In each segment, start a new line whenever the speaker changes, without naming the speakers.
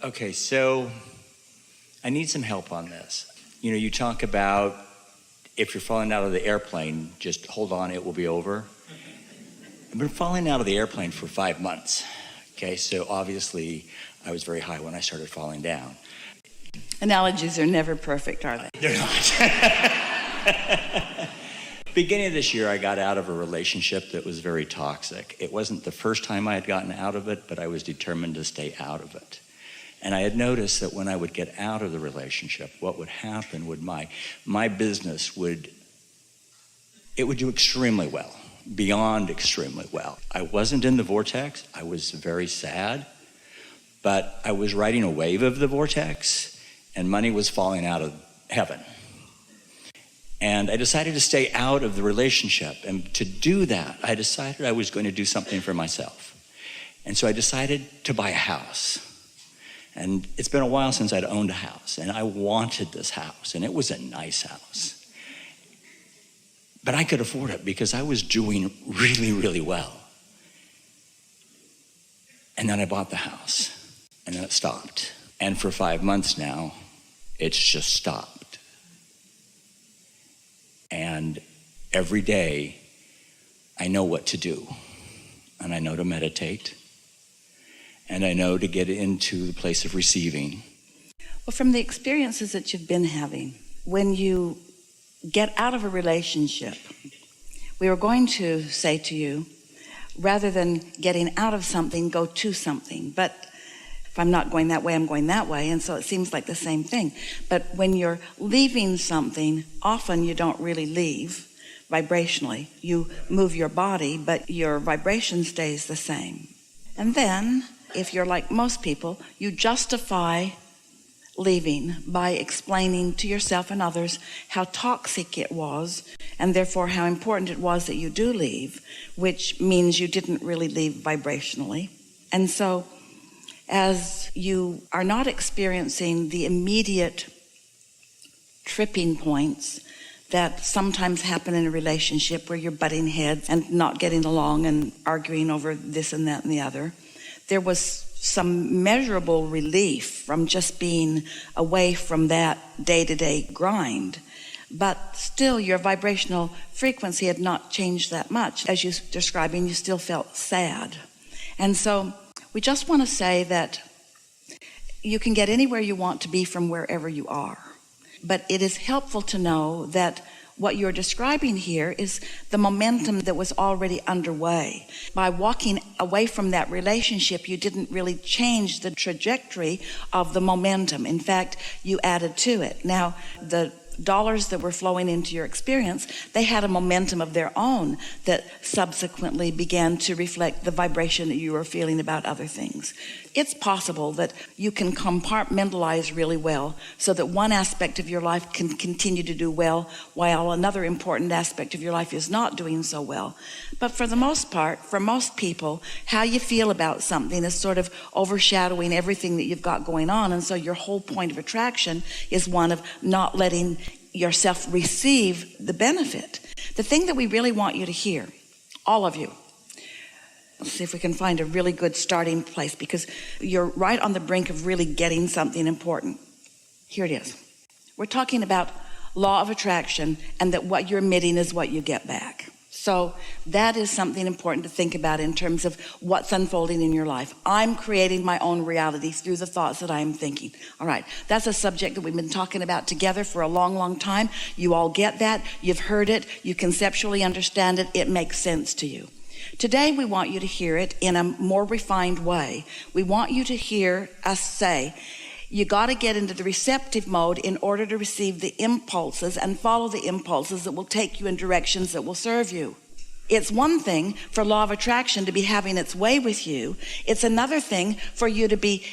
Okay, so I need some help on this. You know, you talk about if you're falling out of the airplane, just hold on, it will be over. I've been falling out of the airplane for 5 months. Okay, so obviously I was very high when I started falling down.
Analogies are never perfect, are they?
They're not. Beginning of this year, I got out of a relationship that was very toxic. It wasn't the first time I had gotten out of it, but I was determined to stay out of it. And I had noticed that when I would get out of the relationship, what would happen would my business would do extremely well, beyond extremely well. I wasn't in the vortex. I was very sad, but I was riding a wave of the vortex, and money was falling out of heaven. And I decided to stay out of the relationship. And to do that, I decided I was going to do something for myself. And so I decided to buy a house. And it's been a while since I'd owned a house, and I wanted this house, and it was a nice house. But I could afford it because I was doing really, really well. And then I bought the house, and then it stopped. And for 5 months now, it's just stopped. And every day, I know what to do. And I know to meditate. And I know to get into the place of receiving.
Well, from the experiences that you've been having, when you get out of a relationship, we were going to say to you, rather than getting out of something, go to something. But if I'm not going that way, I'm going that way. And so it seems like the same thing. But when you're leaving something, often you don't really leave vibrationally. You move your body, but your vibration stays the same. And then, if you're like most people, you justify leaving by explaining to yourself and others how toxic it was, and therefore how important it was that you do leave, which means you didn't really leave vibrationally. And so, as you are not experiencing the immediate tripping points that sometimes happen in a relationship where you're butting heads and not getting along and arguing over this and that and the other, there was some measurable relief from just being away from that day-to-day grind. But still, your vibrational frequency had not changed that much. As you're describing, you still felt sad. And so we just want to say that you can get anywhere you want to be from wherever you are. But it is helpful to know that what you're describing here is the momentum that was already underway. By walking away from that relationship, you didn't really change the trajectory of the momentum. In fact, you added to it. Now, the dollars that were flowing into your experience, they had a momentum of their own that subsequently began to reflect the vibration that you were feeling about other things. It's possible that you can compartmentalize really well so that one aspect of your life can continue to do well while another important aspect of your life is not doing so well. But for the most part, for most people, how you feel about something is sort of overshadowing everything that you've got going on. And so your whole point of attraction is one of not letting yourself receive the benefit. The thing that we really want you to hear, all of you, let's see if we can find a really good starting place, because you're right on the brink of really getting something important. Here it is. We're talking about law of attraction, and that what you're emitting is what you get back. So that is something important to think about in terms of what's unfolding in your life. I'm creating my own reality through the thoughts that I am thinking. All right, that's a subject that we've been talking about together for a long, long time. You all get that. You've heard it. You conceptually understand it. It makes sense to you. Today, we want you to hear it in a more refined way. We want you to hear us say, you got to get into the receptive mode in order to receive the impulses and follow the impulses that will take you in directions that will serve you. It's one thing for law of attraction to be having its way with you. It's another thing for you to be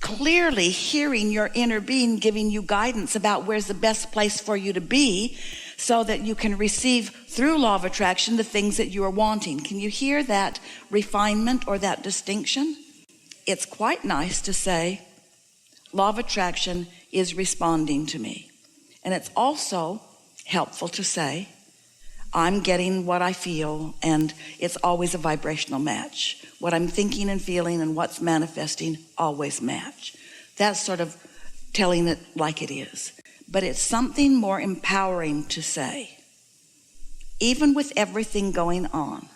clearly hearing your inner being giving you guidance about where's the best place for you to be, so that you can receive through law of attraction the things that you are wanting. Can you hear that refinement or that distinction? It's quite nice to say, law of attraction is responding to me. And it's also helpful to say, I'm getting what I feel, and it's always a vibrational match. What I'm thinking and feeling and what's manifesting always match. That's sort of telling it like it is. But it's something more empowering to say. Even with everything going on,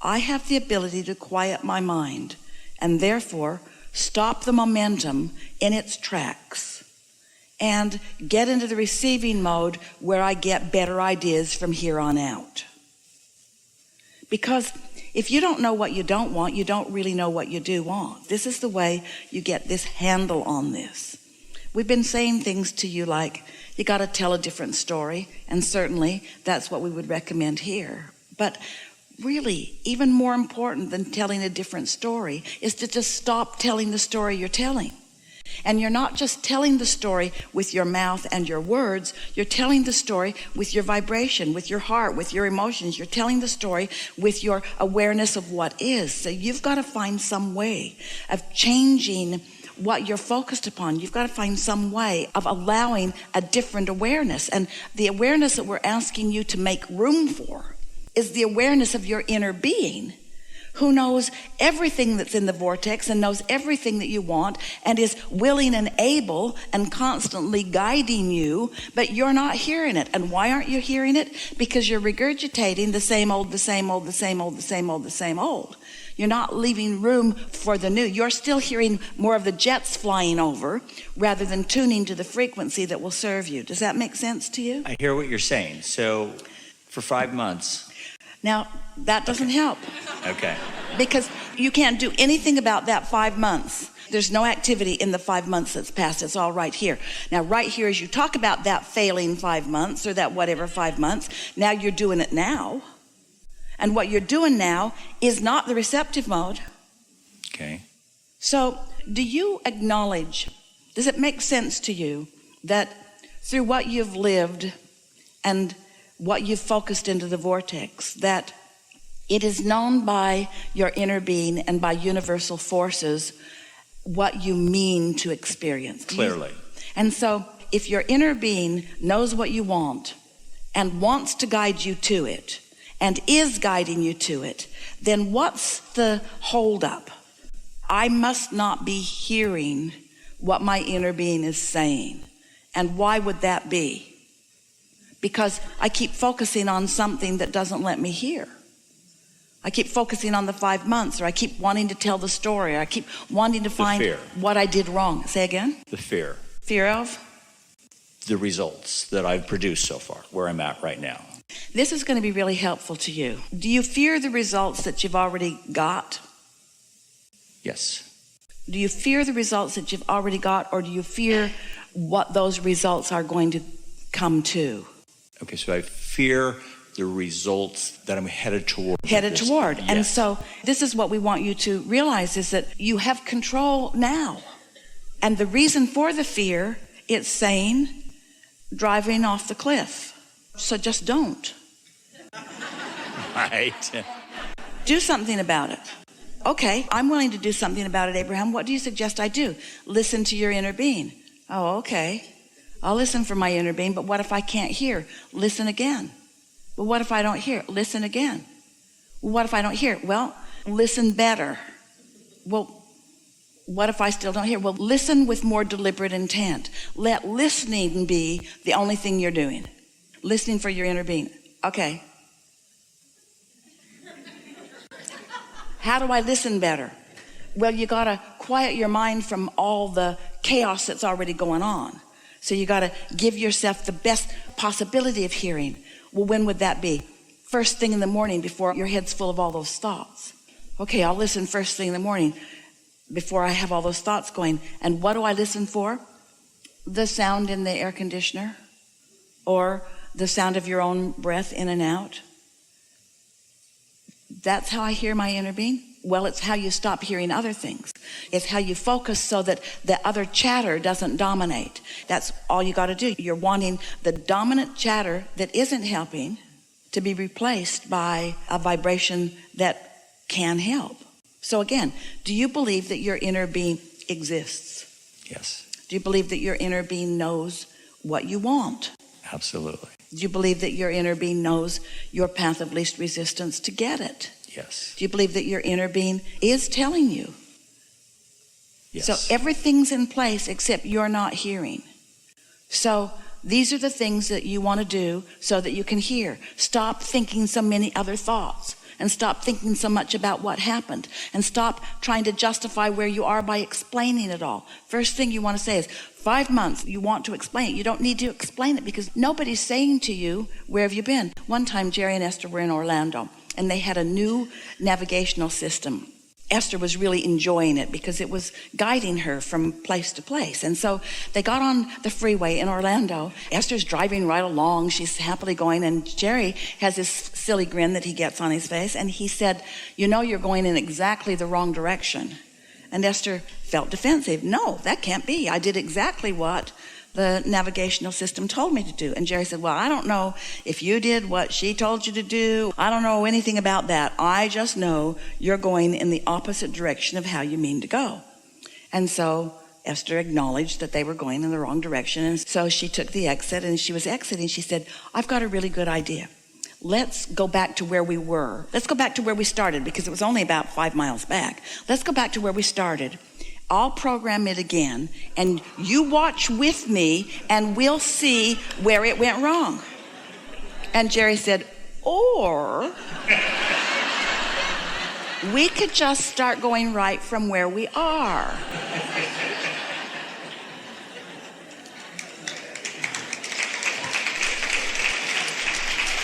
I have the ability to quiet my mind and therefore stop the momentum in its tracks and get into the receiving mode where I get better ideas from here on out. Because if you don't know what you don't want, you don't really know what you do want. This is the way you get this handle on this. We've been saying things to you like, you got to tell a different story, and certainly that's what we would recommend here. But really, even more important than telling a different story is to just stop telling the story you're telling. And you're not just telling the story with your mouth and your words, you're telling the story with your vibration, with your heart, with your emotions. You're telling the story with your awareness of what is. So you've got to find some way of changing what you're focused upon. You've got to find some way of allowing a different awareness. And the awareness that we're asking you to make room for is the awareness of your inner being, who knows everything that's in the vortex and knows everything that you want and is willing and able and constantly guiding you, but you're not hearing it. And why aren't you hearing it? Because you're regurgitating the same old, the same old, the same old, the same old, the same old. You're not leaving room for the new. You're still hearing more of the jets flying over rather than tuning to the frequency that will serve you. Does that make sense to you?
I hear what you're saying. So for 5 months.
Now, that doesn't help.
Okay.
Because you can't do anything about that 5 months. There's no activity in the 5 months that's passed. It's all right here. Now, right here, as you talk about that failing 5 months or that whatever 5 months, now you're doing it now. And what you're doing now is not the receptive mode.
Okay.
So, do you acknowledge, does it make sense to you that through what you've lived and what you've focused into the vortex, that it is known by your inner being and by universal forces what you mean to experience?
Clearly.
And so if your inner being knows what you want and wants to guide you to it and is guiding you to it, then what's the holdup? I must not be hearing what my inner being is saying. And why would that be? Because I keep focusing on something that doesn't let me hear. I keep focusing on the 5 months, or I keep wanting to tell the story, or I keep wanting to find what I did wrong. Say again?
The fear.
Fear of?
The results that I've produced so far, where I'm at right now.
This is going to be really helpful to you. Do you fear the results that you've already got?
Yes.
Do you fear the results that you've already got, or do you fear what those results are going to come to?
Okay, so I fear the results that I'm headed toward.
Yes. And so this is what we want you to realize, is that you have control now. And the reason for the fear, it's saying driving off the cliff. So just don't.
Right.
Do something about it. Okay, I'm willing to do something about it, Abraham. What do you suggest I do? Listen to your inner being. Oh, okay. I'll listen for my inner being, but what if I can't hear? Listen again. Well, what if I don't hear? Listen again. Well, what if I don't hear? Well, listen better. Well, what if I still don't hear? Well, listen with more deliberate intent. Let listening be the only thing you're doing. Listening for your inner being. Okay. How do I listen better? Well, you got to quiet your mind from all the chaos that's already going on. So you got to give yourself the best possibility of hearing. Well, when would that be? First thing in the morning, before your head's full of all those thoughts. Okay, I'll listen first thing in the morning before I have all those thoughts going. And what do I listen for? The sound in the air conditioner, or the sound of your own breath in and out. That's how I hear my inner being. Well, it's how you stop hearing other things. It's how you focus so that the other chatter doesn't dominate. That's all you got to do. You're wanting the dominant chatter that isn't helping to be replaced by a vibration that can help. So again, do you believe that your inner being exists?
Yes.
Do you believe that your inner being knows what you want?
Absolutely.
Do you believe that your inner being knows your path of least resistance to get it?
Yes.
Do you believe that your inner being is telling you
Yes.
So everything's in place except you're not hearing. So these are the things that you want to do so that you can hear. Stop thinking so many other thoughts, and stop thinking so much about what happened, and stop trying to justify where you are by explaining it all. First thing you want to say is 5 months you want to explain it. You don't need to explain it because nobody's saying to you, where have you been? One time Jerry and Esther were in Orlando and they had a new navigational system. Esther was really enjoying it because it was guiding her from place to place. And so they got on the freeway in Orlando. Esther's driving right along. She's happily going. And Jerry has this silly grin that he gets on his face. And he said, you know, you're going in exactly the wrong direction. And Esther felt defensive. No, that can't be. I did exactly what the navigational system told me to do. And Jerry said, well, I don't know if you did what she told you to do. I don't know anything about that. I just know you're going in the opposite direction of how you mean to go. And so Esther acknowledged that they were going in the wrong direction. And so she took the exit, and she was exiting. She said, I've got a really good idea. Let's go back to where we were. Let's go back to where we started, because it was only about 5 miles back. Let's go back to where we started. I'll program it again, and you watch with me, and we'll see where it went wrong. And Jerry said, or we could just start going right from where we are.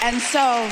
And so,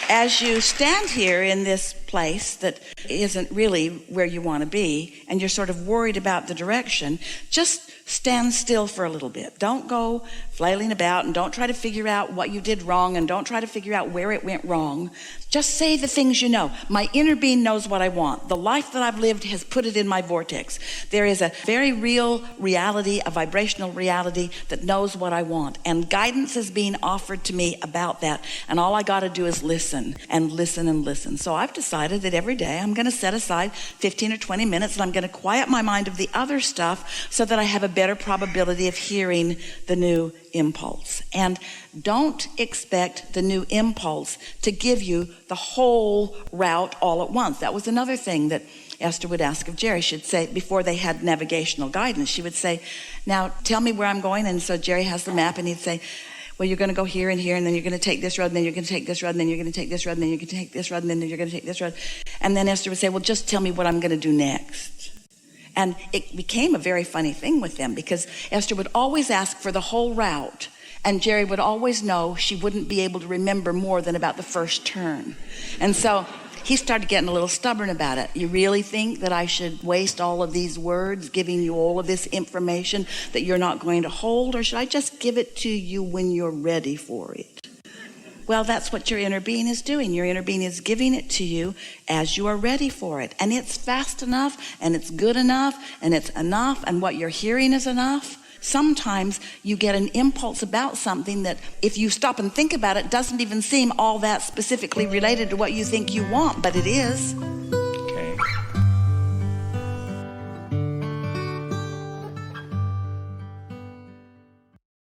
as you stand here in this place that isn't really where you want to be, and you're sort of worried about the direction, just stand still for a little bit. Don't go flailing about, and don't try to figure out what you did wrong, and don't try to figure out where it went wrong. Just say the things you know. My inner being knows what I want. The life that I've lived has put it in my vortex. There is a very real reality, a vibrational reality that knows what I want. And guidance is being offered to me about that. And all I got to do is listen and listen and listen. So I've decided that every day I'm going to set aside 15 or 20 minutes, and I'm going to quiet my mind of the other stuff so that I have a better probability of hearing the new impulse. And don't expect the new impulse to give you the whole route all at once. That was another thing that Esther would ask of Jerry. She'd say, before they had navigational guidance, she would say, now tell me where I'm going. And so Jerry has the map, and he'd say, well, you're going to go here and here, and then you're going to take this road, and then you're going to take this road, and then you're going to take this road, and then you're going to take this road, and then you're going to take this road. And then Esther would say, well, just tell me what I'm going to do next. And it became a very funny thing with them, because Esther would always ask for the whole route, and Jerry would always know she wouldn't be able to remember more than about the first turn. And so he started getting a little stubborn about it. You really think that I should waste all of these words giving you all of this information that you're not going to hold, or should I just give it to you when you're ready for it? Well, that's what your inner being is doing. Your inner being is giving it to you as you are ready for it. And it's fast enough, and it's good enough, and it's enough, and what you're hearing is enough. Sometimes you get an impulse about something that, if you stop and think about it, doesn't even seem all that specifically related to what you think you want, but it is.